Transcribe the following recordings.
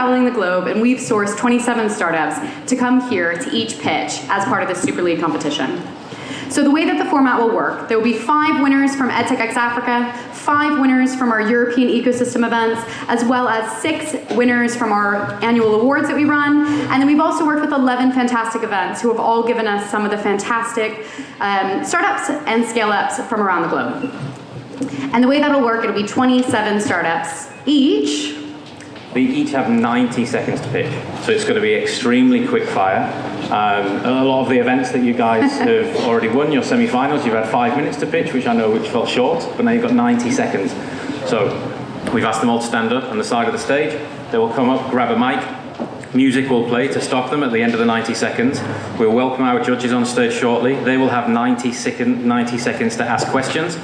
traveling the globe, and we've sourced 27 startups to come here to each pitch as part of the Super League competition. So the way that the format will work, there will be 5 winners from EdTech X Africa, 5 winners from our European ecosystem events, as well as 6 winners from our annual awards that we run. And then we've also worked with 11 fantastic events who have all given us some of the fantastic startups and scale-ups from around the globe. And the way that'll work, it'll be 27 startups each. They each have 90 seconds to pitch, so it's going to be extremely quick fire. A lot of the events that you guys have already won, your semi-finals, you've had 5 minutes to pitch, which fell short, but now you've got 90 seconds. So we've asked them all to stand up on the side of the stage. They will come up, grab a mic. Music will play to stop them at the end of the 90 seconds. We'll welcome our judges on stage shortly. They will have 90 seconds to ask questions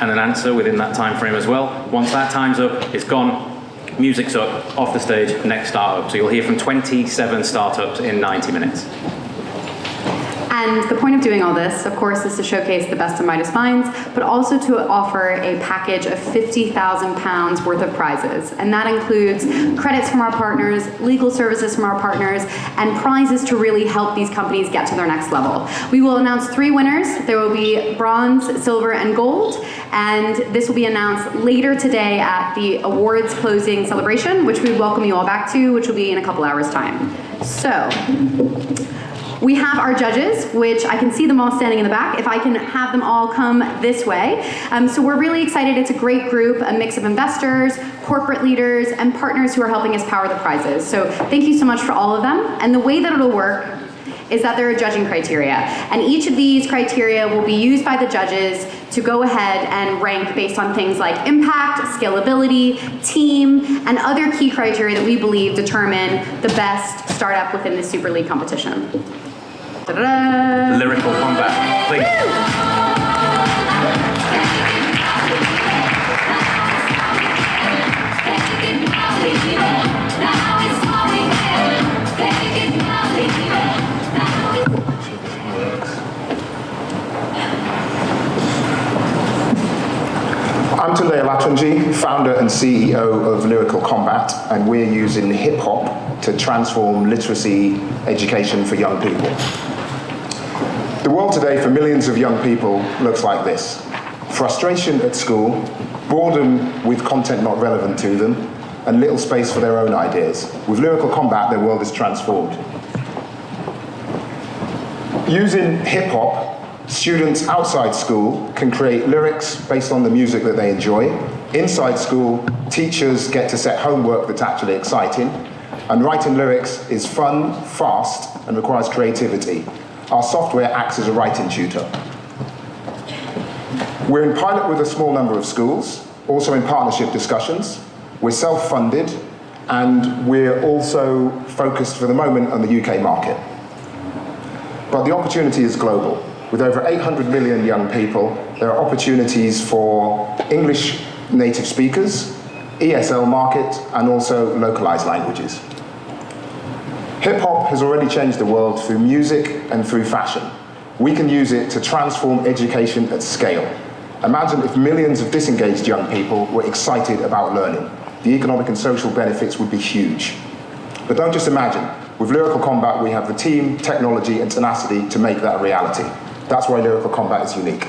and an answer within that time frame as well. Once that time's up, it's gone. Music's up, off the stage, next startup. So you'll hear from 27 startups in 90 minutes. And the point of doing all this, of course, is to showcase the best and brightest minds, but also to offer a package of £50,000 worth of prizes. And that includes credits from our partners, legal services from our partners, and prizes to really help these companies get to their next level. We will announce 3 winners. There will be bronze, silver, and gold. And this will be announced later today at the awards closing celebration, which we welcome you all back to, which will be in a couple hours' time. So, we have our judges, which I can see them all standing in the back. If I can have them all come this way. So we're really excited. It's a great group, a mix of investors, corporate leaders, and partners who are helping us power the prizes. So thank you so much for all of them. And the way that it'll work is that there are judging criteria. And each of these criteria will be used by the judges to go ahead and rank based on things like impact, scalability, team, and other key criteria that we believe determine the best startup within the Super League competition. Ta-da! Lyrical Kombat, please. I'm Tunde Olatunji, founder and CEO of Lyrical Kombat, and we're using hip-hop to transform literacy education for young people. The world today for millions of young people looks like this. Frustration at school, boredom with content not relevant to them, and little space for their own ideas. With Lyrical Kombat, their world is transformed. Using hip-hop, students outside school can create lyrics based on the music that they enjoy. Inside school, teachers get to set homework that's actually exciting. And writing lyrics is fun, fast, and requires creativity. Our software acts as a writing tutor. We're in pilot with a small number of schools, also in partnership discussions. We're self-funded, and we're also focused for the moment on the UK market. But the opportunity is global. With over 800 million young people, there are opportunities for English native speakers, ESL market, and also localized languages. Hip-hop has already changed the world through music and through fashion. We can use it to transform education at scale. Imagine if millions of disengaged young people were excited about learning. The economic and social benefits would be huge. But don't just imagine. With Lyrical Kombat, we have the team, technology, and tenacity to make that a reality. That's why Lyrical Kombat is unique.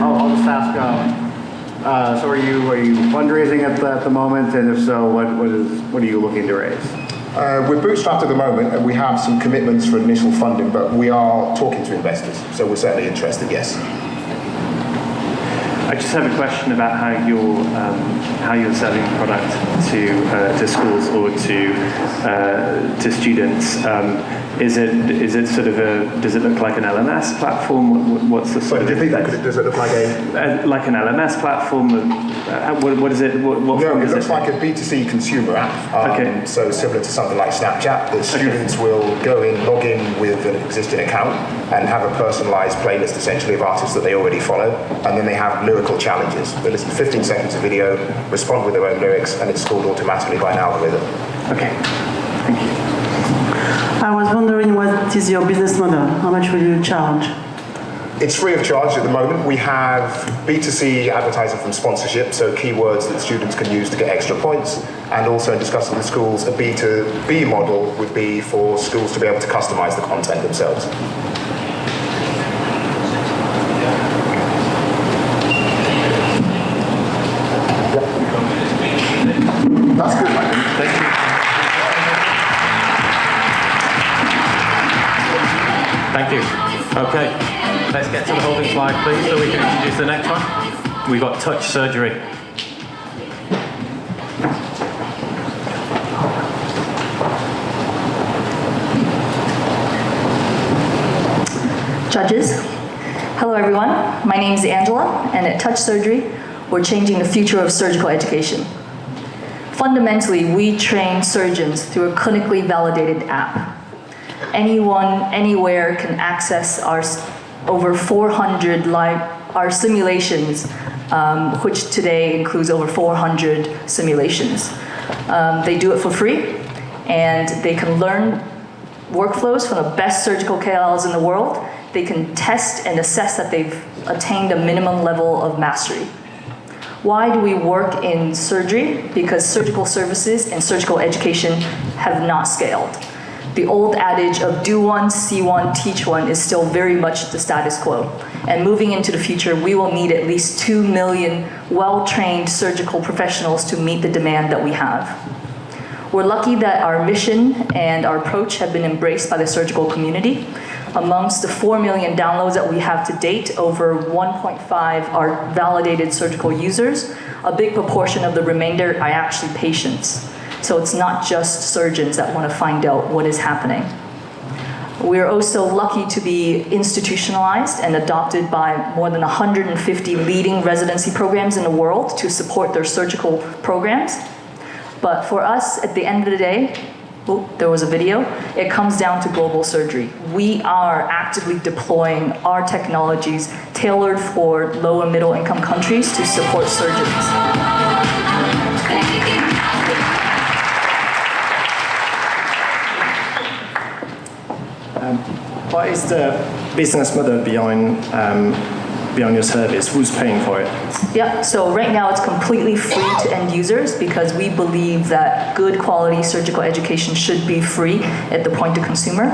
I'll just ask, so are you fundraising at the moment, and if so, what are you looking to raise? We're bootstrapped at the moment, and we have some commitments for initial funding, but we are talking to investors, so we're certainly interested, yes. I just have a question about how you're selling product to schools or to students. Is it sort of does it look like an LMS platform? What's the sort of? Do you think that does it look like like an LMS platform what is it? What No, it is looks like a B2C consumer app. Okay. So similar to something like Snapchat, the students will go in, log in with an existing account and have a personalized playlist essentially of artists that they already follow. And then they have lyrical challenges. They listen to 15 seconds of video, respond with their own lyrics, and it's scored automatically by an algorithm. Okay, thank you. I was wondering, what is your business model? How much will you charge? It's free of charge at the moment. We have B2C advertising from sponsorship, so keywords that students can use to get extra points. And also in discussing with schools, a B2B model would be for schools to be able to customize the content themselves. That's good, I think. Thank you. Thank you. Okay, let's get to the holding slide, please, so we can introduce the next one. We've got touch surgery. Judges, hello everyone. My name is Angela, and at Touch Surgery, we're changing the future of surgical education. Fundamentally, we train surgeons through a clinically validated app. Anyone, anywhere can access our over 400 our simulations, which today includes over 400 simulations. They do it for free, and they can learn workflows from the best surgical KOLs in the world. They can test and assess that they've attained a minimum level of mastery. Why do we work in surgery? Because surgical services and surgical education have not scaled. The old adage of do one, see one, teach one is still very much the status quo. And moving into the future, we will need at least 2 million well-trained surgical professionals to meet the demand that we have. We're lucky that our mission and our approach have been embraced by the surgical community. Amongst the 4 million downloads that we have to date, over 1.5 are validated surgical users. A big proportion of the remainder are actually patients. So it's not just surgeons that want to find out what is happening. We're also lucky to be institutionalized and adopted by more than 150 leading residency programs in the world to support their surgical programs. But for us, at the end of the day, there was a video, it comes down to global surgery. We are actively deploying our technologies tailored for low and middle income countries to support surgeons. What is the business model behind your service? Who's paying for it? Yeah, so right now it's completely free to end users because we believe that good quality surgical education should be free at the point to consumer.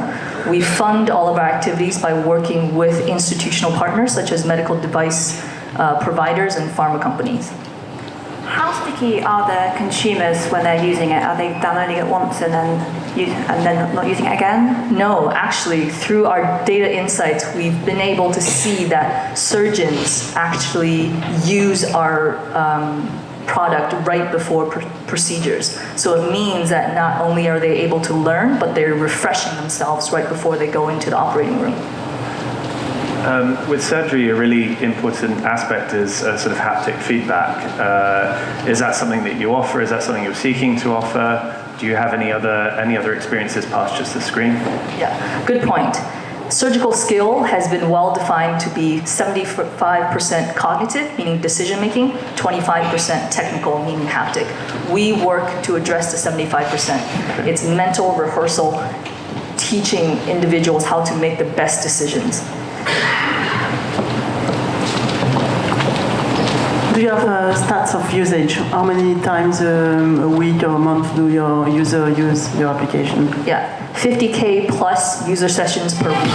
We fund all of our activities by working with institutional partners such as medical device providers and pharma companies. How sticky are the consumers when they're using it? Are they downloading it once and then not using it again? No, actually, through our data insights, we've been able to see that surgeons actually use our product right before procedures. So it means that not only are they able to learn, but they're refreshing themselves right before they go into the operating room. With surgery, a really important aspect is sort of haptic feedback. Is that something that you offer? Is that something you're seeking to offer? Do you have any other experiences past just the screen? Yeah, good point. Surgical skill has been well defined to be 75% cognitive, meaning decision making, 25% technical, meaning haptic. We work to address the 75%. It's mental rehearsal, teaching individuals how to make the best decisions. Do you have stats of usage? How many times a week or a month do your user use your application? Yeah, 50K plus user sessions per week.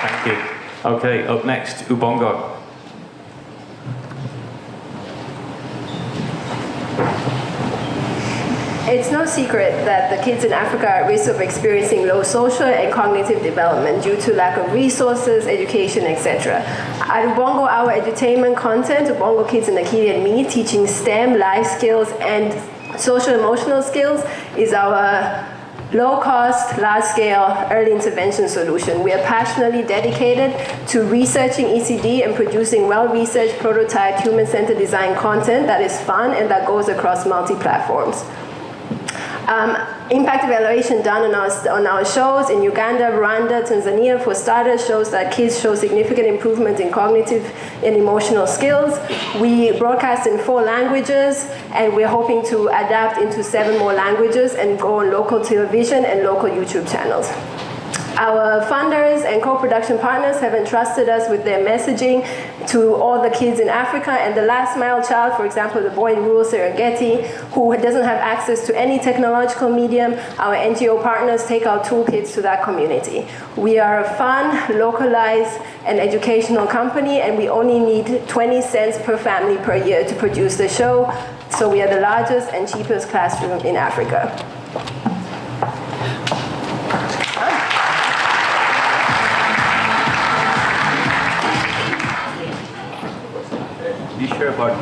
Thank you. Okay, up next, Ubongo. It's no secret that the kids in Africa are at risk of experiencing low social and cognitive development due to lack of resources, education, etc. At Ubongo, our edutainment content, Ubongo Kids and the Kid and Me, teaching STEM, life skills, and social emotional skills is our low-cost, large-scale, early intervention solution. We are passionately dedicated to researching ECD and producing well-researched, prototype, human-centered design content that is fun and that goes across multi-platforms. Impact evaluation done on our shows in Uganda, Rwanda, Tanzania, for starters, shows that kids show significant improvement in cognitive and emotional skills. We broadcast in 4 languages, and we're hoping to adapt into 7 more languages and go on local television and local YouTube channels. Our funders and co-production partners have entrusted us with their messaging to all the kids in Africa, and the last mile child, for example, the boy in rural Cerebriti, who doesn't have access to any technological medium, our NGO partners take our toolkits to that community. We are a fun, localized, and educational company, and we only need 20 cents per family per year to produce the show, so we are the largest and cheapest classroom in Africa. Be sure about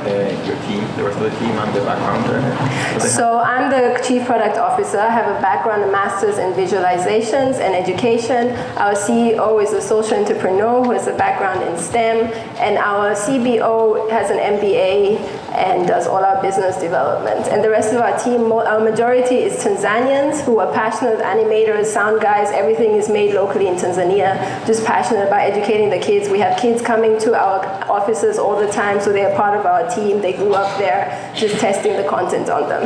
your team, the rest of the team, and the background. So I'm the Chief Product Officer. I have a background, a master's in visualizations and education. Our CEO is a social entrepreneur who has a background in STEM, and our CBO has an MBA and does all our business development. And the rest of our team, our majority is Tanzanians who are passionate animators, sound guys. Everything is made locally in Tanzania, just passionate about educating the kids. We have kids coming to our offices all the time, so they're part of our team. They grew up there, just testing the content on them.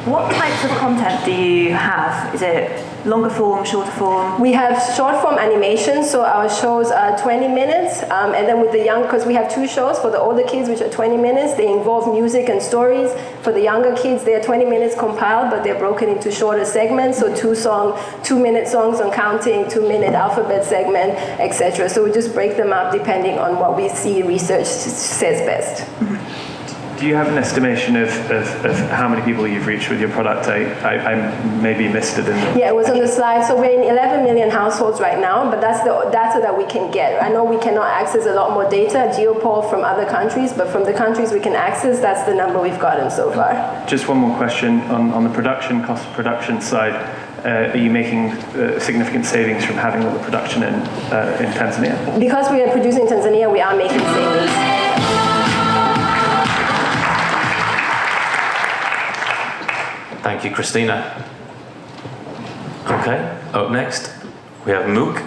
What types of content do you have? Is it longer form, shorter form? We have short form animation, so our shows are 20 minutes, and then with the young, because we have 2 shows for the older kids, which are 20 minutes, they involve music and stories. For the younger kids, they are 20 minutes compiled, but they're broken into shorter segments, so 2-minute songs on counting, 2-minute alphabet segment, etc. So we just break them up depending on what we see research says best. Do you have an estimation of how many people you've reached with your product? I maybe missed it in the... Yeah, it was on the slide. So we're in 11 million households right now, but that's the data that we can get. I know we cannot access a lot more data, geopoll from other countries, but from the countries we can access, that's the number we've gotten so far. Just one more question on the production, cost of production side. Are you making significant savings from having all the production in Tanzania? Because we are producing in Tanzania, we are making savings. Thank you, Christina. Okay, up next, we have MooC.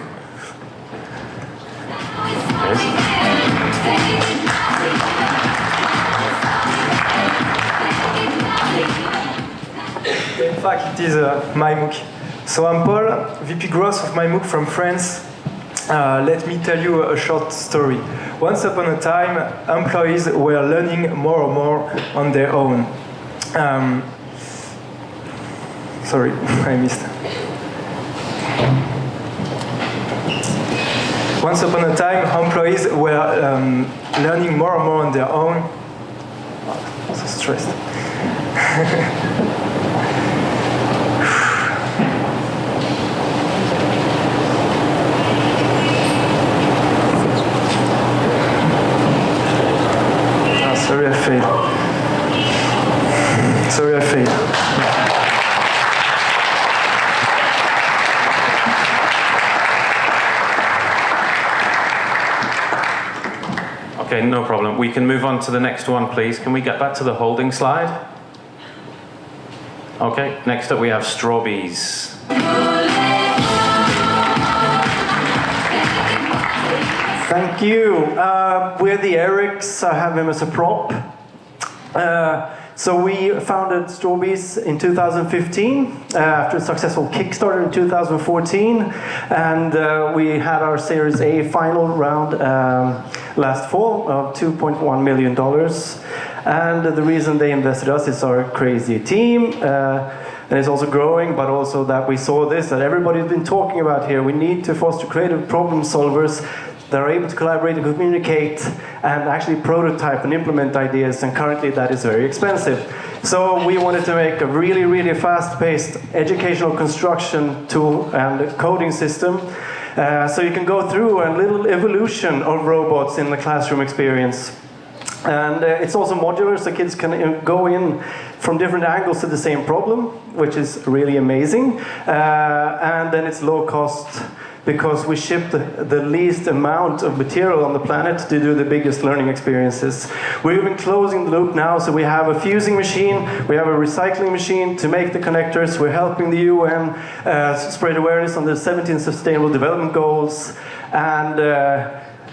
In fact, it is MyMooc. So I'm Paul, VP Growth of MyMooc from France. Let me tell you a short story. Once upon a time, employees were learning more and more on their own. Sorry, I missed. Once upon a time, employees were learning more and more on their own. Oh, I'm so stressed. Sorry, I failed. Sorry, I failed. Okay, no problem. We can move on to the next one, please. Can we get back to the holding slide? Okay, next up we have Strawbees. Thank you. We're the Erics. I have him as a prop. So we founded Strawbees in 2015 after a successful Kickstarter in 2014, and we had our Series A final round last fall of $2.1 million. And the reason they invested us is our crazy team, and it's also growing, but also that we saw this, that everybody's been talking about here. We need to foster creative problem solvers that are able to collaborate and communicate and actually prototype and implement ideas, and currently that is very expensive. So we wanted to make a really, really fast-paced educational construction tool and coding system, so you can go through a little evolution of robots in the classroom experience. And it's also modular, so kids can go in from different angles to the same problem, which is really amazing. And then it's low cost because we ship the least amount of material on the planet to do the biggest learning experiences. We're even closing the loop now, so we have a fusing machine, we have a recycling machine to make the connectors, we're helping the UN spread awareness on the 17 Sustainable Development Goals, and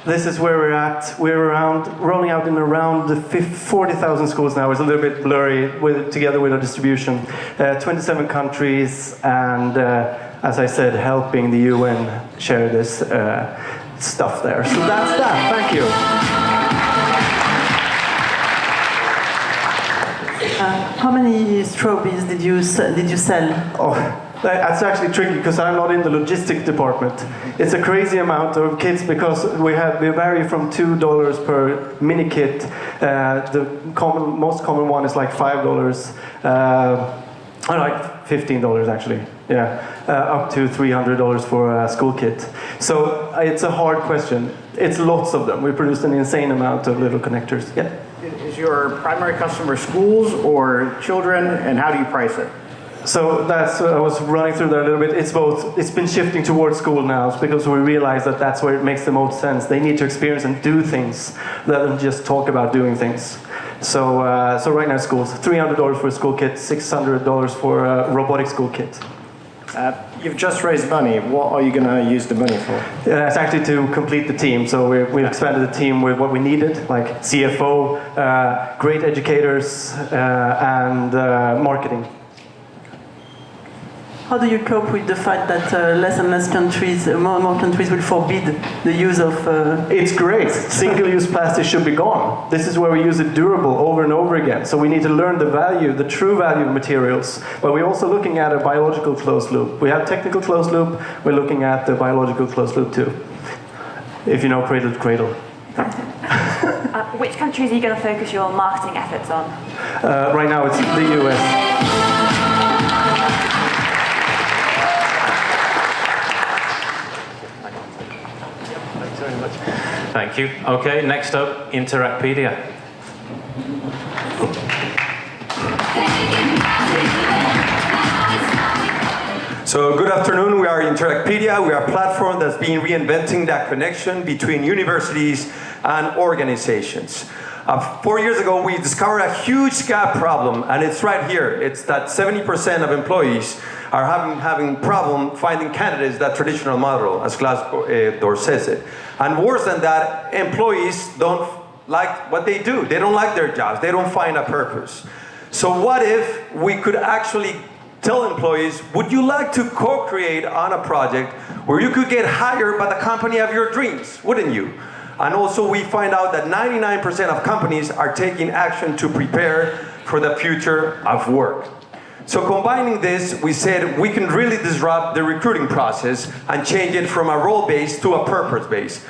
this is where we're at. We're rolling out in around 40,000 schools now. It's a little bit blurry together with our distribution. 27 countries, and as I said, helping the UN share this stuff there. So that's that. Thank you. How many Strawbees did you sell? Oh. That's actually tricky because I'm not in the logistics department. It's a crazy amount of kits because we vary from $2 per mini kit. The most common one is like $5. Like $15 actually. Yeah, up to $300 for a school kit. So it's a hard question. It's lots of them. We produced an insane amount of little connectors. Yeah. Is your primary customer schools or children, and how do you price it? So that's, I was running through that a little bit. It's both. It's been shifting towards school now because we realize that that's where it makes the most sense. They need to experience and do things rather than just talk about doing things. So, right now schools, $300 for a school kit, $600 for a robotic school kit. You've just raised money. What are you going to use the money for? It's actually to complete the team. So we expanded the team with what we needed, like CFO, great educators, and marketing. How do you cope with the fact that less and less countries, more and more countries will forbid the use of... It's great. Single-use plastic should be gone. This is where we use it durable over and over again. So we need to learn the value, the true value of materials. But we're also looking at a biological closed loop. We have technical closed loop. We're looking at the biological closed loop too. If you know cradle to cradle. Which countries are you going to focus your marketing efforts on? Right now it's the US. Thank you. Okay, next up, Interacpedia. So good afternoon, we are Interacpedia. We are a platform that's been reinventing that connection between universities and organizations. 4 years ago, we discovered a huge gap problem, and it's right here. It's that 70% of employees are having problem finding candidates that traditional model, as Glassdoor says it. And worse than that, employees don't like what they do. They don't like their jobs. They don't find a purpose. So what if we could actually tell employees, would you like to co-create on a project where you could get hired by the company of your dreams, wouldn't you? And also we find out that 99% of companies are taking action to prepare for the future of work. So combining this, we said we can really disrupt the recruiting process and change it from a role-based to a purpose-based.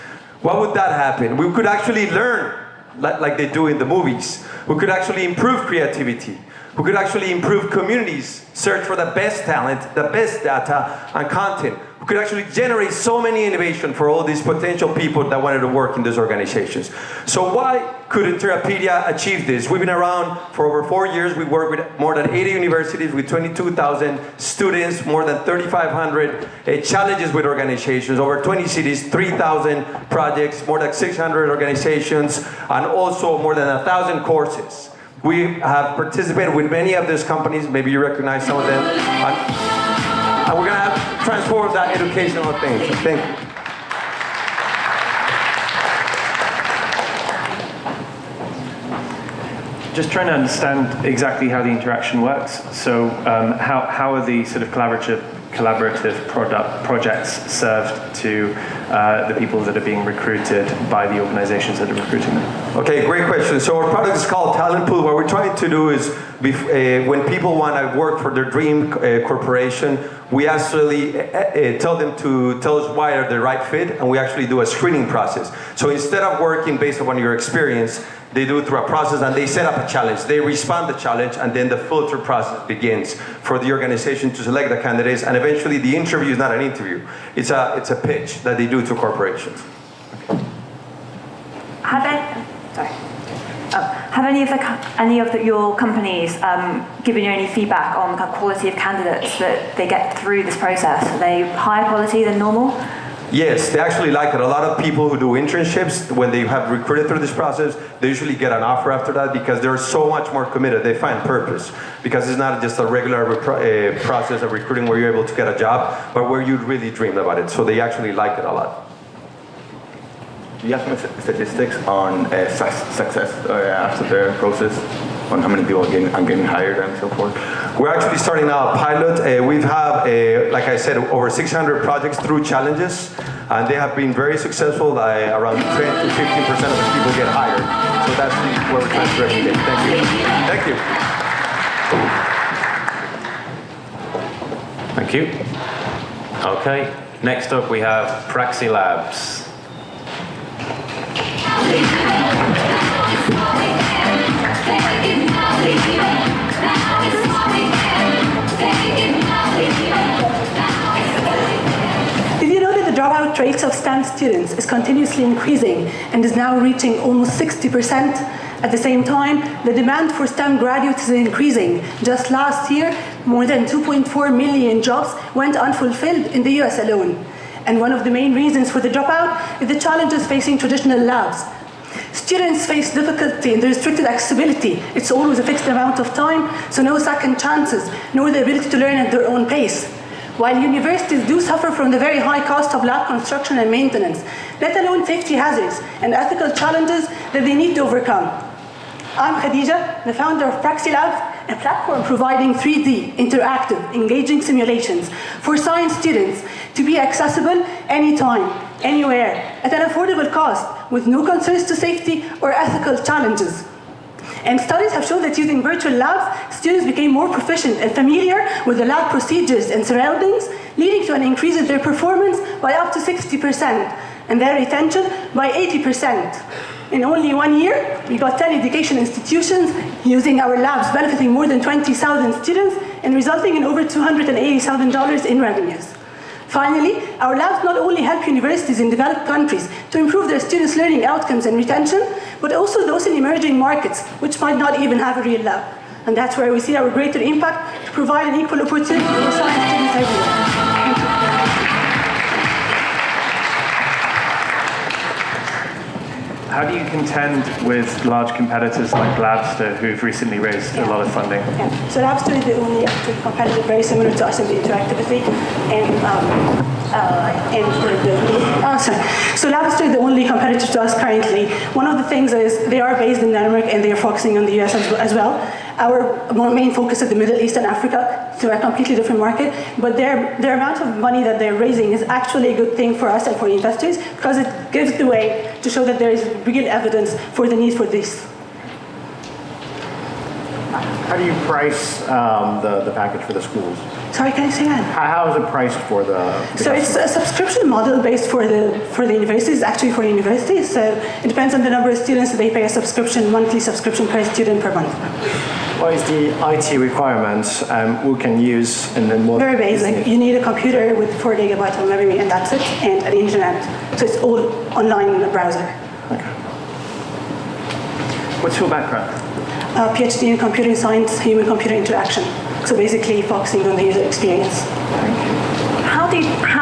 What would that happen? We could actually learn like they do in the movies. We could actually improve creativity. We could actually improve communities, search for the best talent, the best data and content. We could actually generate so many innovation for all these potential people that wanted to work in these organizations. So why could Interacpedia achieve this? We've been around for over 4 years. We work with more than 80 universities with 22,000 students, more than 3,500 challenges with organizations, over 20 cities, 3,000 projects, more than 600 organizations, and also more than 1,000 courses. We have participated with many of these companies, maybe you recognize some of them, and we're going to have transform that educational thing. So thank you. Just trying to understand exactly how the interaction works. So how are the sort of collaborative projects served to the people that are being recruited by the organizations that are recruiting them? Okay, great question. So our product is called Talent Pool. What we're trying to do is when people want to work for their dream corporation, we actually tell them to tell us why they're the right fit, and we actually do a screening process. So instead of working based upon your experience, they do it through a process and they set up a challenge. They respond to the challenge, and then the filter process begins for the organization to select the candidates, and eventually the interview is not an interview. It's a pitch that they do to corporations. Have any of your companies given you any feedback on the quality of candidates that they get through this process? Are they higher quality than normal? Yes, they actually like it. A lot of people who do internships, when they have recruited through this process, they usually get an offer after that because they're so much more committed. They find purpose because it's not just a regular process of recruiting where you're able to get a job, but where you really dreamed about it. So they actually like it a lot. Do you have some statistics on success after the process? On how many people are getting hired and so forth? We're actually starting now a pilot. We have, like I said, over 600 projects through challenges, and they have been very successful. Around 10 to 15% of the people get hired. So that's where we're trying to replicate. Thank you. Thank you. Thank you. Okay, next up we have Praxilabs. Did you know that the dropout rates of STEM students is continuously increasing and is now reaching almost 60%? At the same time, the demand for STEM graduates is increasing. Just last year, more than 2.4 million jobs went unfulfilled in the US alone. And one of the main reasons for the dropout is the challenges facing traditional labs. Students face difficulty in the restricted accessibility. It's always a fixed amount of time, so no second chances, nor the ability to learn at their own pace. While universities do suffer from the very high cost of lab construction and maintenance, let alone safety hazards and ethical challenges that they need to overcome. I'm Khadija, the founder of Praxilabs, a platform providing 3D, interactive, engaging simulations for science students to be accessible anytime, anywhere, at an affordable cost, with no concerns to safety or ethical challenges. And studies have shown that using virtual labs, students became more proficient and familiar with the lab procedures and surroundings, leading to an increase in their performance by up to 60%, and their retention by 80%. In only 1 year, we got 10 education institutions using our labs, benefiting more than 20,000 students and resulting in over $280,000 in revenues. Finally, our labs not only help universities in developed countries to improve their students' learning outcomes and retention, but also those in emerging markets, which might not even have a real lab. And that's where we see our greater impact to provide an equal opportunity for science students everywhere. Thank you. How do you contend with large competitors like Labster, who've recently raised a lot of funding? Yeah. So Labster is the only actual competitor very similar to us in the Interactivity So Labster is the only competitor to us currently. One of the things is they are based in Denmark and they are focusing on the US as well. Our main focus is the Middle East and Africa, so a completely different market. But their amount of money that they're raising is actually a good thing for us and for investors because it gives the way to show that there is real evidence for the need for this. How do you price the package for the schools? Sorry, can you say that? How is it priced for the So it's a subscription model based for the universities, actually for universities. So it depends on the number of students. They pay a subscription, monthly subscription per student per month. What is the IT requirement we can use and then what? Very basic. You need a computer with 4 gigabytes of memory and that's it, and an internet. So it's all online in the browser. Okay. What's your background? PhD in computer science, human-computer interaction. So basically focusing on the user experience. How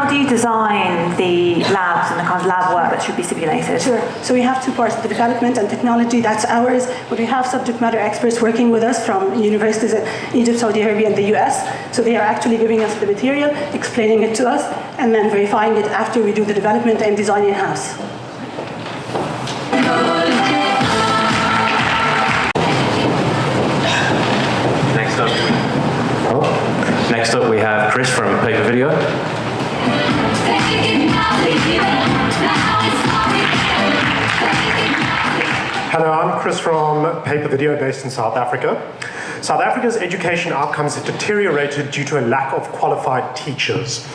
do you design the labs and the kind of lab work that should be simulated? Sure. So we have two parts, the development and technology, that's ours, but we have subject matter experts working with us from universities in Egypt, Saudi Arabia, and the US. So they are actually giving us the material, explaining it to us, and then verifying it after we do the development and design in-house. Next up we have Chris from Papervideo. Hello, I'm Chris from Papervideo based in South Africa. South Africa's education outcomes have deteriorated due to a lack of qualified teachers.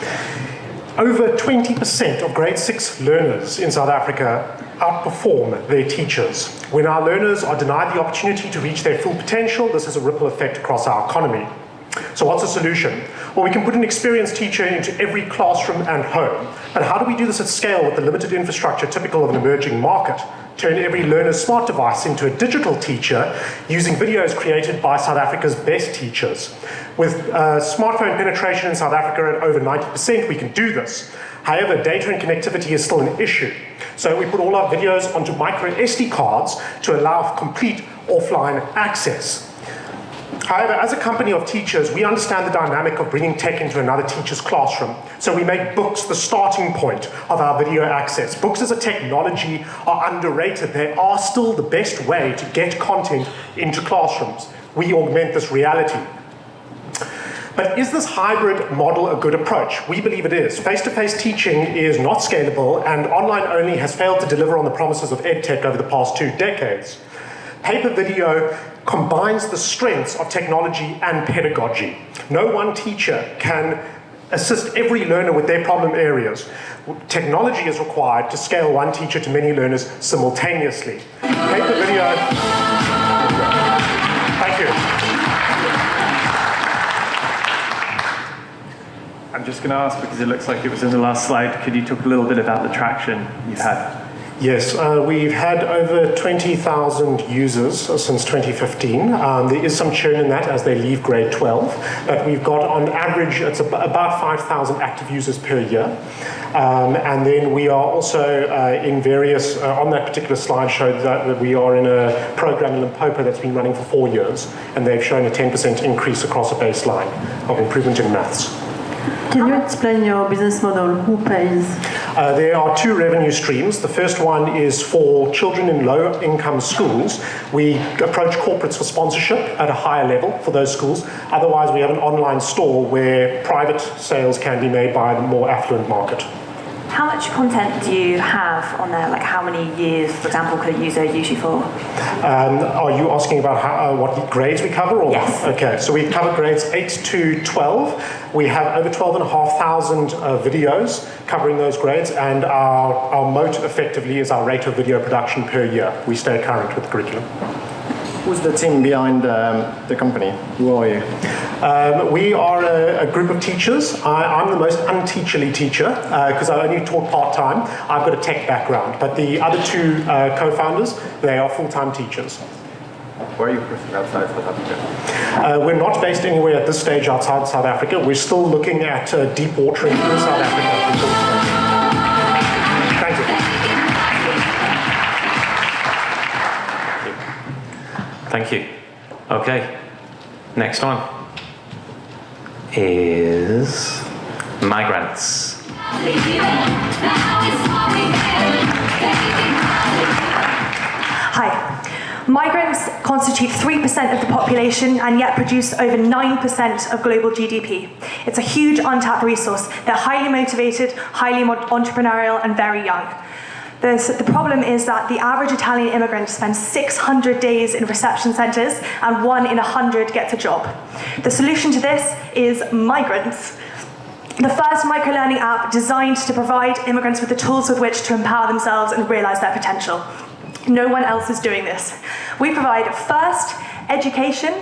Over 20% of grade 6 learners in South Africa outperform their teachers. When our learners are denied the opportunity to reach their full potential, this has a ripple effect across our economy. So So what's the solution? Well, we can put an experienced teacher into every classroom and home. But how do we do this at scale with the limited infrastructure typical of an emerging market? Turn every learner's smart device into a digital teacher using videos created by South Africa's best teachers. With smartphone penetration in South Africa at over 90%, we can do this. However, data and connectivity is still an issue. So we put all our videos onto micro SD cards to allow complete offline access. However, as a company of teachers, we understand the dynamic of bringing tech into another teacher's classroom. So we make books the starting point of our video access. Books as a technology are underrated. They are still the best way to get content into classrooms. We augment this reality. But is this hybrid model a good approach? We believe it is. Face-to-face teaching is not scalable, and online only has failed to deliver on the promises of EdTech over the past 2 decades. Papervideo combines the strengths of technology and pedagogy. No one teacher can assist every learner with their problem areas. Technology is required to scale one teacher to many learners simultaneously. Papervideo. Thank you. I'm just going to ask, because it looks like it was in the last slide, could you talk a little bit about the traction you've had? Yes, we've had over 20,000 users since 2015. There is some churn in that as they leave grade 12, but we've got on average, it's about 5,000 active users per year. And then we are also in various, on that particular slide showed that we are in a program in Limpopo that's been running for 4 years, and they've shown a 10% increase across a baseline of improvement in maths. Can you explain your business model? Who pays? There are 2 revenue streams. The first one is for children in low-income schools. We approach corporates for sponsorship at a higher level for those schools. Otherwise, we have an online store where private sales can be made by the more affluent market. How much content do you have on there? Like how many years, for example, could a user use you for? Are you asking about how, what grades we cover? Or? Yes. Okay, so we cover grades 8 to 12. We have over 12,500 videos covering those grades, and our moat effectively is our rate of video production per year. We stay current with the curriculum. Who's the team behind the company? Who are you? We are a group of teachers. I'm the most unteacherly teacher because I only taught part-time. I've got a tech background, but the other 2 co-founders, they are full-time teachers. Where are you present outside South Africa? We're not based anywhere at this stage outside South Africa. We're still looking at deep watering in South Africa. Thank you. Thank you. Okay, next one is Mygrants. Hi. Migrants constitute 3% of the population and yet produce over 9% of global GDP. It's a huge untapped resource. They're highly motivated, highly entrepreneurial, and very young. The problem is that the average Italian immigrant spends 600 days in reception centres and 1 in 100 gets a job. The solution to this is Mygrants, the first micro-learning app designed to provide immigrants with the tools with which to empower themselves and realise their potential. No one else is doing this. We provide first, education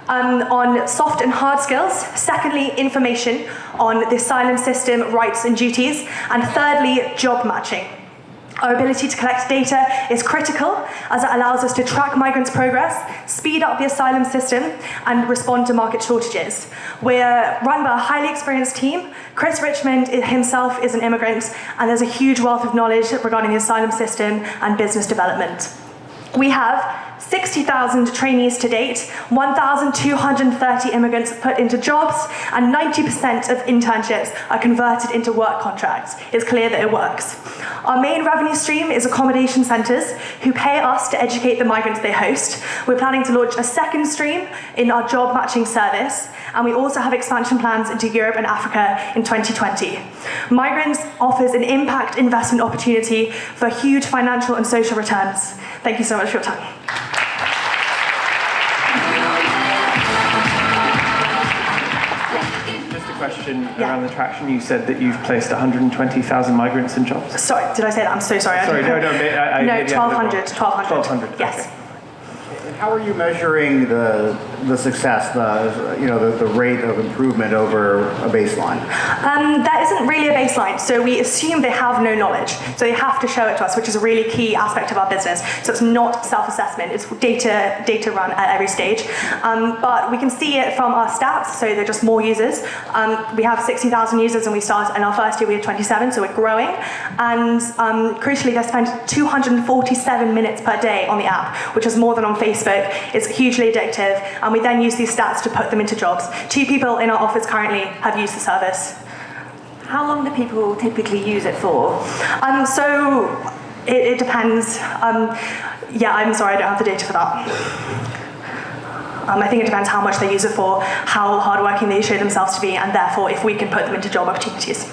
on soft and hard skills, secondly, information on the asylum system, rights and duties, and thirdly, job matching. Our ability to collect data is critical as it allows us to track migrants' progress, speed up the asylum system, and respond to market shortages. We're run by a highly experienced team. Chris Richmond himself is an immigrant, and there's a huge wealth of knowledge regarding the asylum system and business development. We have 60,000 trainees to date, 1,230 immigrants put into jobs, and 90% of internships are converted into work contracts. It's clear that it works. Our main revenue stream is accommodation centres who pay us to educate the migrants they host. We're planning to launch a second stream in our job matching service, and we also have expansion plans into Europe and Africa in 2020. Migrants offers an impact investment opportunity for huge financial and social returns. Thank you so much for your time. Just a question around the traction. You said that you've placed 120,000 migrants in jobs. Sorry, did I say that? I'm so sorry. Sorry, no, 1,200. Okay. Yes. And how are you measuring the the success, the rate of improvement over a baseline? That isn't really a baseline. So we assume they have no knowledge. So they have to show it to us, which is a really key aspect of our business. So it's not self-assessment, it's data run at every stage. But we can see it from our stats, so they're just more users. We have 60,000 users and we started in our first year we had 27, so we're growing. And crucially, they spend 247 minutes per day on the app, which is more than on Facebook. It's hugely addictive, and we then use these stats to put them into jobs. 2 people in our office currently have used the service. How long do people typically use it for? So it depends. Yeah, I'm sorry, I don't have the data for that. I think it depends how much they use it for, how hardworking they show themselves to be, and therefore if we can put them into job opportunities.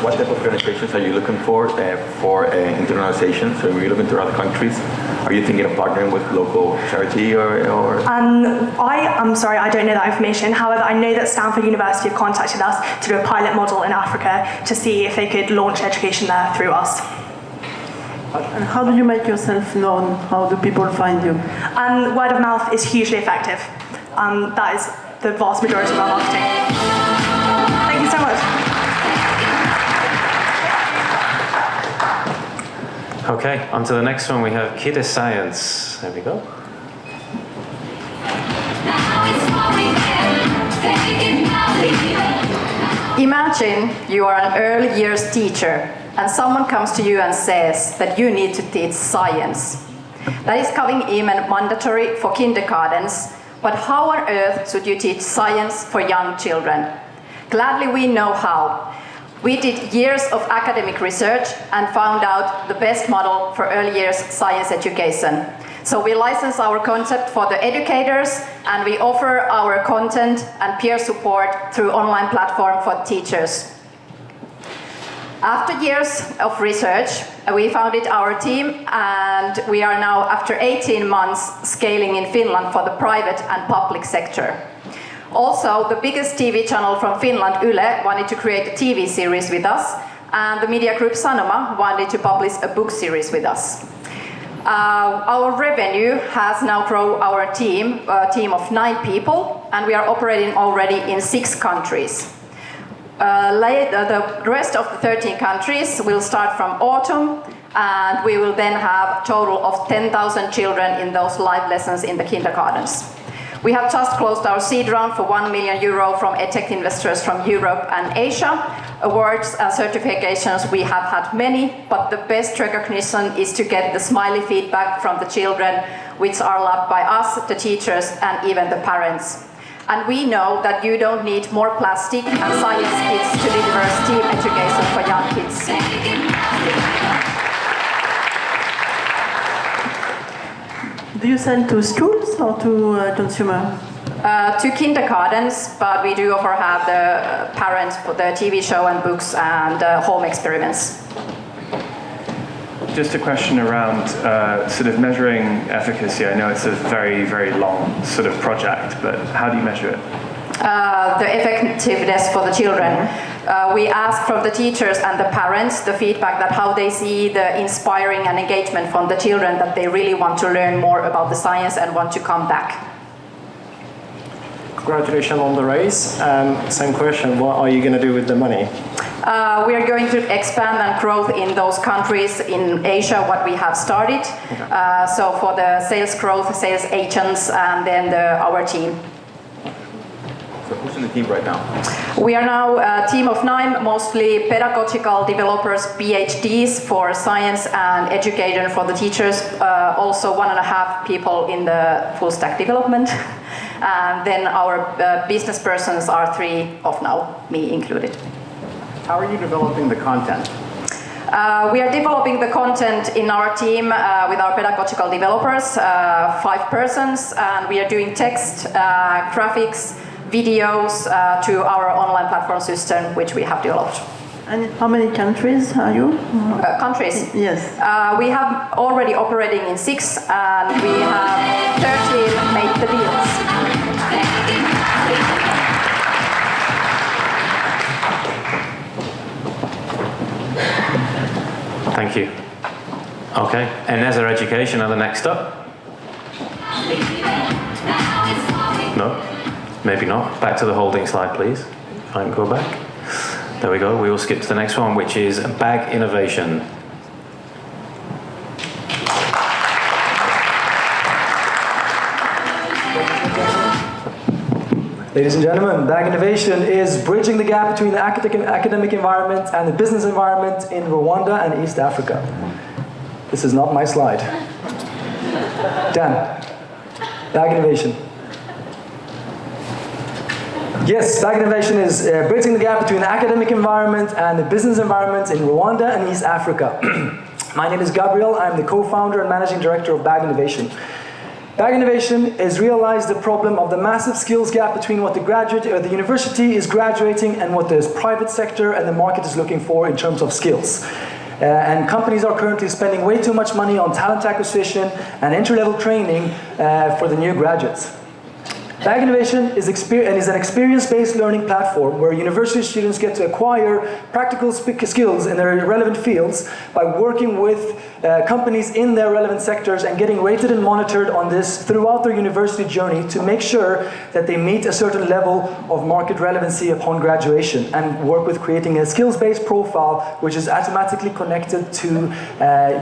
What type of organizations are you looking for internationalization? So are you looking to other countries? Are you thinking of partnering with local charity or? I'm sorry, I don't know that information. However, I know that Stanford University have contacted us to do a pilot model in Africa to see if they could launch education there through us. And how do you make yourself known? How do people find you? Word of mouth is hugely effective. That is the vast majority of our marketing. Thank you so much. Okay, on to the next one. We have KideScience. There we go. Imagine you are an early years teacher and someone comes to you and says that you need to teach science. That is coming even mandatory for kindergartens, but how on earth should you teach science for young children? Gladly we know how. We did years of academic research and found out the best model for early years science education. So we license our concept for the educators and we offer our content and peer support through online platform for teachers. After years of research, we founded our team and we are now, after 18 months, scaling in Finland for the private and public sector. Also, the biggest TV channel from Finland, Yle, wanted to create a TV series with us, and the media group Sanoma wanted to publish a book series with us. Our revenue has now grown our team, a team of 9 people, and we are operating already in 6 countries. The rest of the 13 countries will start from autumn, and we will then have a total of 10,000 children in those live lessons in the kindergartens. We have just closed our seed round for €1 million from EdTech investors from Europe and Asia. Awards and certifications, we have had many, but the best recognition is to get the smiley feedback from the children, which are loved by us, the teachers, and even the parents. And we know that you don't need more plastic and science kits to deliver STEAM education for young kids. Do you sell to schools or to consumer? To kindergartens, but we do offer have the parents for the TV show and books and home experiments. Just a question around sort of measuring efficacy. I know it's a very, very long sort of project, but how do you measure it? The effectiveness for the children. We ask from the teachers and the parents the feedback that how they see the inspiring and engagement from the children, that they really want to learn more about the science and want to come back. Congratulations on the raise. Same question, what are you going to do with the money? We are going to expand and grow in those countries in Asia, what we have started. Okay. So for the sales growth, sales agents, and then our team. So who's in the team right now? We are now a team of 9, mostly pedagogical developers, PhDs for science and education for the teachers. Also 1.5 people in the full stack development. And then our business persons are 3 of now, me included. How are you developing the content? We are developing the content in our team with our pedagogical developers, 5 persons, and we are doing text, graphics, videos to our online platform system, which we have developed. And how many countries are you? Countries? Yes. We have already operating in 6, and we have 13 made the deals. Thank you. Okay, Eneza Education are the next up. No? Maybe not. Back to the holding slide, please. If I can go back. There we go. We will skip to the next one, which is bag innovation. Ladies and gentlemen, bag innovation is bridging the gap between the academic environment and the business environment in Rwanda and East Africa. This is not my slide. Dan, bag innovation. Yes, bag innovation is bridging the gap between the academic environment and the business environment in Rwanda and East Africa. My name is Gabriel. I'm the co-founder and managing director of Bag Innovation. Bag Innovation has realized the problem of the massive skills gap between what the university is graduating and what the private sector and the market is looking for in terms of skills. And companies are currently spending way too much money on talent acquisition and entry-level training for the new graduates. Bag Innovation is an experience-based learning platform where university students get to acquire practical skills in their relevant fields by working with companies in their relevant sectors and getting rated and monitored on this throughout their university journey to make sure that they meet a certain level of market relevancy upon graduation, and work with creating a skills-based profile which is automatically connected to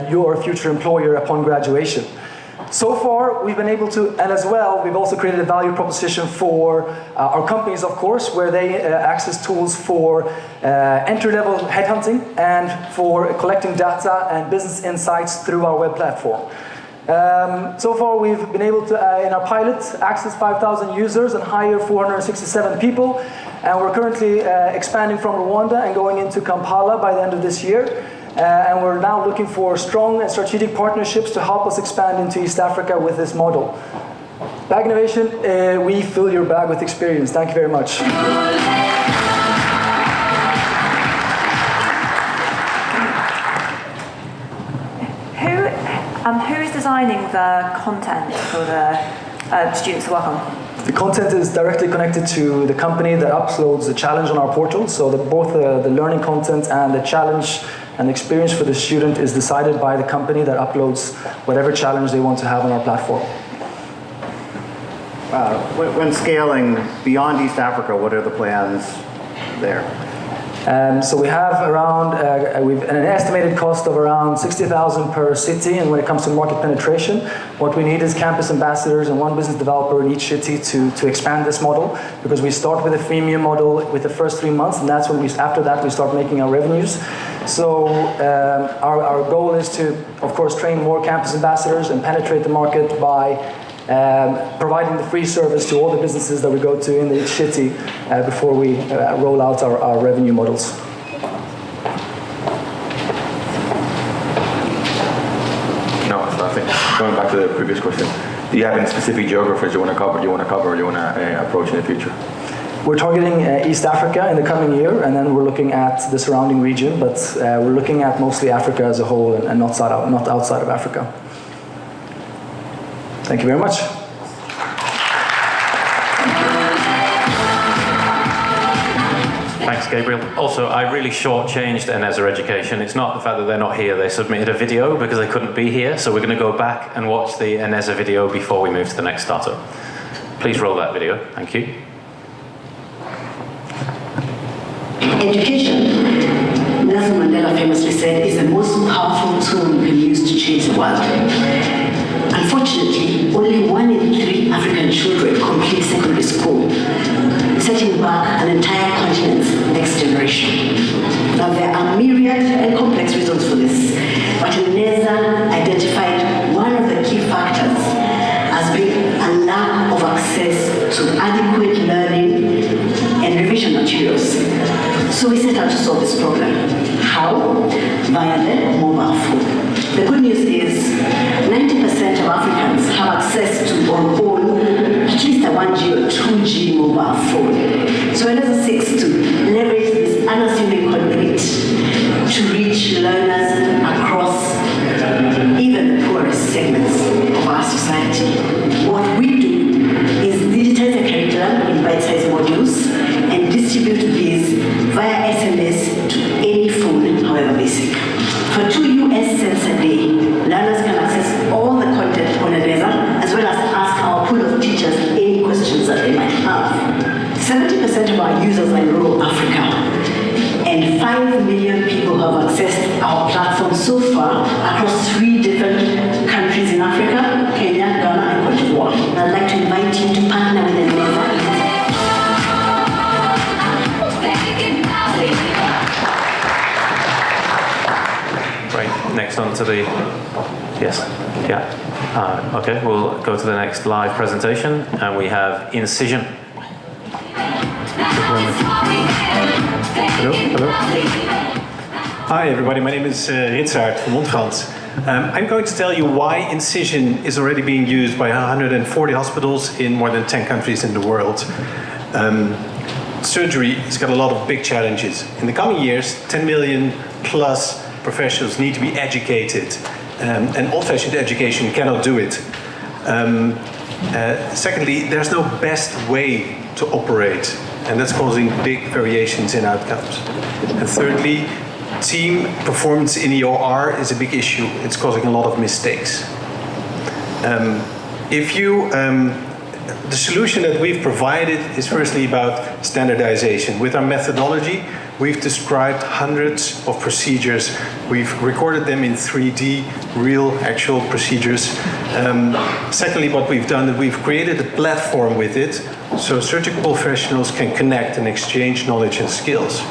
your future employer upon graduation. So far, we've been able to, and as well, we've also created a value proposition for our companies, of course, where they access tools for entry-level headhunting and for collecting data and business insights through our web platform. So far, we've been able to, in our pilot, access 5,000 users and hire 467 people. And we're currently expanding from Rwanda and going into Kampala by the end of this year. And we're now looking for strong and strategic partnerships to help us expand into East Africa with this model. Bag Innovation, we fill your bag with experience. Thank you very much. Who is designing the content for the students to work on? The content is directly connected to the company that uploads the challenge on our portal. So both the learning content and the challenge and the experience for the student is decided by the company that uploads whatever challenge they want to have on our platform. When scaling beyond East Africa, what are the plans there? So we have around, we've an estimated cost of around 60,000 per city, and when it comes to market penetration, what we need is campus ambassadors and one business developer in each city to expand this model, because we start with a freemium model with the first 3 months, and that's when after that we start making our revenues. So our goal is to, of course, train more campus ambassadors and penetrate the market by providing the free service to all the businesses that we go to in each city before we roll out our revenue models. No, so I think going back to the previous question, do you have any specific geographies you want to cover, you want to approach in the future? We're targeting East Africa in the coming year, and then we're looking at the surrounding region, but we're looking at mostly Africa as a whole and not outside of Africa. Thank you very much. Thanks, Gabriel. Also, I really shortchanged Eneza Education. It's not the fact that they're not here. They submitted a video because they couldn't be here, so we're going to go back and watch the Eneza video before we move to the next startup. Please roll that video. Thank you. Education, Nelson Mandela famously said, is the most powerful tool you can use to change the world. Unfortunately, only 1 in 3 African children complete secondary school, setting back an entire continent's next generation. Now, there are myriad and complex reasons for this, but Eneza identified one of the key factors as being a lack of access to adequate learning and revision materials. So we set out to solve this problem. How? Via the mobile phone. The good news is 90% of Africans have access to or own at least a 1G or 2G mobile phone. So Eneza seeks to leverage this unassuming conduit to reach learners across even the poorest segments of our society. What we do is digitize the curriculum in bite-sized modules and distribute these via SMS to any phone, however basic. For 2 US cents a day, learners can access all the content on Eneza, as well as ask our pool of teachers any questions that they might gone so far across 3 different countries in Africa, Kenya, Ghana, and Cote d'Ivoire. I'd like to invite you to partner with Eneza. Right, next on to the, yes, yeah. Okay, we'll go to the next live presentation, and we have Incicision. Hello, hello. Hi everybody, my name is Ritsaert from Montfrans. I'm going to tell you why Incicision is already being used by 140 hospitals in more than 10 countries in the world. Surgery has got a lot of big challenges. In the coming years, 10 million plus professionals need to be educated, and old-fashioned education cannot do it. Secondly, there's no best way to operate, and that's causing big variations in outcomes. And thirdly, team performance in the OR is a big issue. It's causing a lot of mistakes. The solution that we've provided is firstly about standardization. With our methodology, we've described hundreds of procedures. We've recorded them in 3D, real, actual procedures. Secondly, what we've done is we've created a platform with it so surgical professionals can connect and exchange knowledge and skills.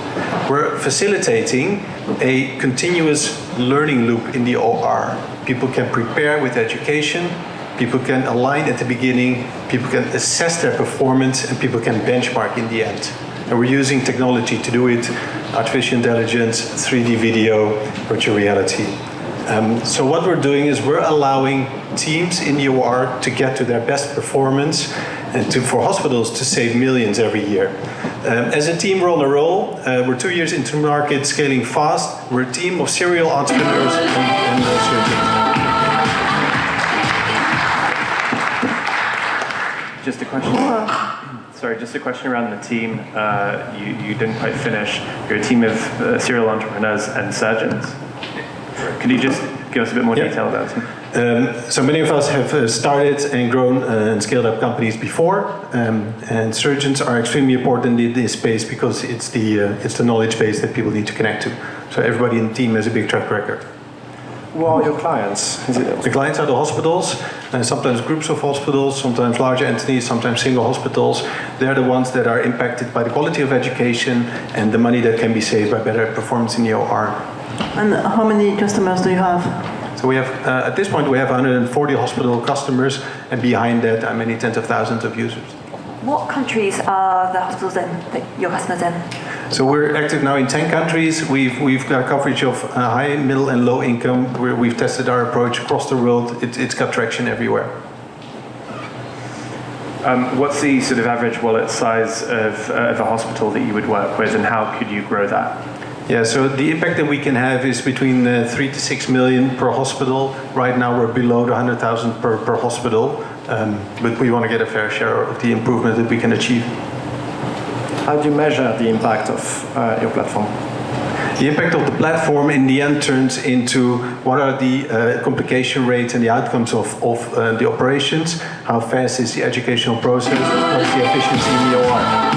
We're facilitating a continuous learning loop in the OR. People can prepare with education, people can align at the beginning, people can assess their performance, and people can benchmark in the end. And we're using technology to do it, artificial intelligence, 3D video, virtual reality. So what we're doing is we're allowing teams in the OR to get to their best performance and for hospitals to save millions every year. As a team, we're on a roll. We're 2 years into the market, scaling fast. We're a team of serial entrepreneurs and surgeons. Just a question. Sorry, just a question around the team. You didn't quite finish. You're a team of serial entrepreneurs and surgeons. Could you just give us a bit more detail about them? So many of us have started and grown and scaled up companies before, and surgeons are extremely important in this space because it's the knowledge base that people need to connect to. So everybody in the team has a big track record. Who are your clients? The clients are the hospitals, sometimes groups of hospitals, sometimes larger entities, sometimes single hospitals. They're the ones that are impacted by the quality of education and the money that can be saved by better performance in the OR. And how many customers do you have? So we have, at this point, we have 140 hospital customers, and behind that are many tens of thousands of users. What countries are the hospitals in, that your customers in? So we're active now in 10 countries. We've got coverage of high, middle, and low income. We've tested our approach across the world. It's got traction everywhere. What's the sort of average wallet size of a hospital that you would work with, and how could you grow that? Yeah, so the impact that we can have is between 3 to 6 million per hospital. Right now we're below the 100,000 per hospital, but we want to get a fair share of the improvement that we can achieve. How do you measure the impact of your platform? The impact of the platform in the end turns into what are the complication rates and the outcomes of the operations, how fast is the educational process, what's the efficiency in the OR.